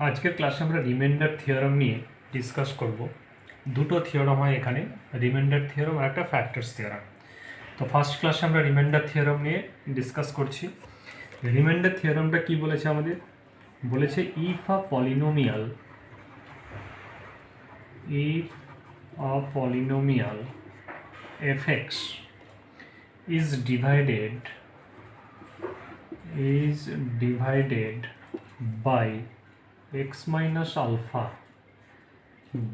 আজকের ক্লাসে আমরা রিমাইন্ডার থিওরাম নিয়ে ডিসকাস করব। দুটো থিওরাম হয় এখানে, রিমাইন্ডার থিওরাম আর একটা ফ্যাক্টরস থিওরাম। তো ফার্স্ট ক্লাসে আমরা রিমাইন্ডার থিওরাম নিয়ে ডিসকাস করছি। রিমাইন্ডার থিওরামটা কি বলেছে আমাদের? বলেছে if a polynomial fx is divided by x minus alpha,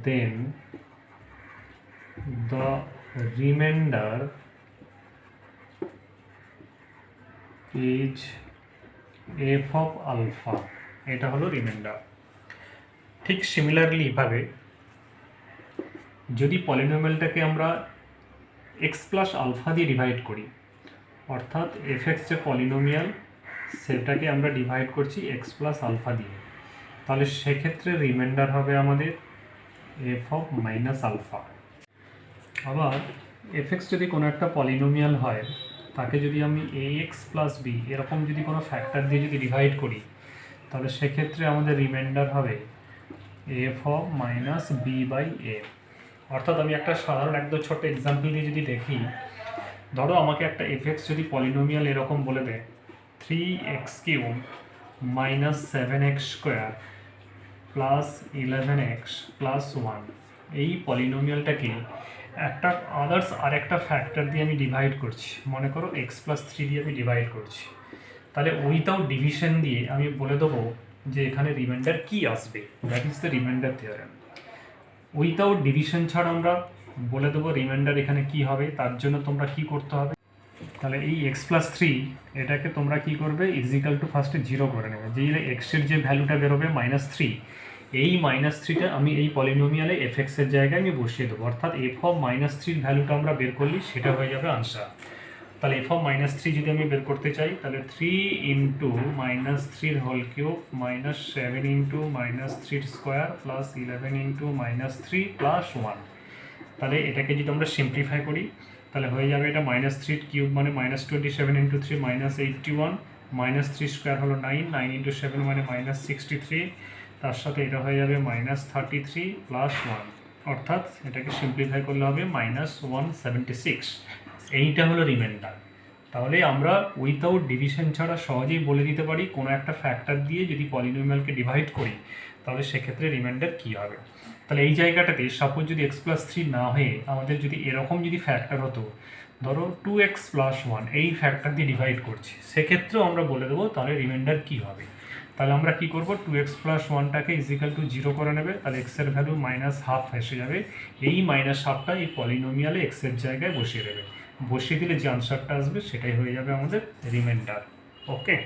then the remainder is f of alpha. এটা হলো রিমাইন্ডার। ঠিক সিমিলারলি ভাবে যদি পলিনোমিয়ালটাকে আমরা এক্স প্লাস আলফা দিয়ে ডিভাইড করি, অর্থাৎ এফএক্স যে পলিনোমিয়াল সেটাকে আমরা ডিভাইড করছি এক্স প্লাস আলফা দিয়ে, তাহলে সেক্ষেত্রে রিমাইন্ডার হবে আমাদের এফ অফ মাইনাস আলফা। আবার এফএক্স যদি কোনো একটা পলিনোমিয়াল হয়, তাকে যদি আমি এ এক্স প্লাস বি এরকম যদি কোনো ফ্যাক্টর দিয়ে যদি ডিভাইড করি, তাহলে সেক্ষেত্রে আমাদের রিমাইন্ডার হবে F of minus B by A. অর্থাৎ আমি একটা সাধারণ একদম ছোট্ট এক্সাম্পল দিয়ে যদি দেখি, ধরো আমাকে একটা এফএক্স যদি পলিনোমিয়াল এরকম বলে দেয় 3x³ minus 7x square plus 11x plus 1, এই পলিনোমিয়ালটাকে একটা আদার্স আর একটা ফ্যাক্টর দিয়ে আমি ডিভাইড করছি, মনে করো x+3 দিয়ে আমি ডিভাইড করছি, তাহলে উইথাউট ডিভিশন দিয়ে আমি বলে দেবো যে এখানে রিমাইন্ডার কি আসবে, that is the reminder theorem. Without division ছাড়া আমরা বলে দেবো রিমাইন্ডার এখানে কি হবে। তার জন্য তোমরা কি করতে হবে, তাহলে এই x+3 এটাকে তোমরা কি করবে, ইজিক্যাল টু ফার্স্টে 0 করে নেবে। যেই এক্সের যে ভ্যালুটা বেরোবে -3, এই -3টা আমি এই পলিনোমিয়ালে এফএক্সের জায়গায় আমি বসিয়ে দেবো, অর্থাৎ এফ অফ -3 ভ্যালুটা আমরা বের করলি সেটা হয়ে যাবে আনসার। তাহলে এফ অফ -3 যদি আমি বের করতে চাই, তাহলে 3 into -3 whole cube minus 7 into -3 square plus 11 into -3 plus 1। তাহলে এটাকে যদি আমরা সিম্পলিফাই করি, তাহলে হয়ে যাবে এটা -3 কিউব মানে -27 ইন্টু 3 -81, -3 স্কোয়ার হলো 9, 9 ইন্টু 7 মানে -63, তার সাথে এটা হয়ে যাবে -33 প্লাস 1, অর্থাৎ এটাকে সিম্পলিফাই করলে হবে -176। এইটা হলো রিমাইন্ডার। তাহলে আমরা উইথাউট ডিভিশন ছাড়া সহজেই বলে দিতে পারি কোনো একটা ফ্যাক্টর দিয়ে যদি পলিনোমিয়ালকে ডিভাইড করি, তাহলে সেক্ষেত্রে রিমাইন্ডার কী হবে। তাহলে এই জায়গাটাতে সাপোজ যদি x+3 না হয়ে আমাদের যদি এরকম যদি ফ্যাক্টর হতো, ধরো 2x + 1, এই ফ্যাক্টর দিয়ে ডিভাইড করছি, সেক্ষেত্রেও আমরা বলে দেবো তাহলে রিমাইন্ডার কী হবে। তাহলে আমরা কি করব, 2x + 1টাকে ইজিক্যাল টু 0 করে নেবে, তাহলে এক্সের ভ্যালু -12 এসে যাবে। এই -12টা এই পলিনোমিয়ালে এক্সের জায়গায় বসিয়ে দেবে, বসিয়ে দিলে যে আনসারটা আসবে সেটাই হয়ে যাবে আমাদের রিমাইন্ডার। ওকে।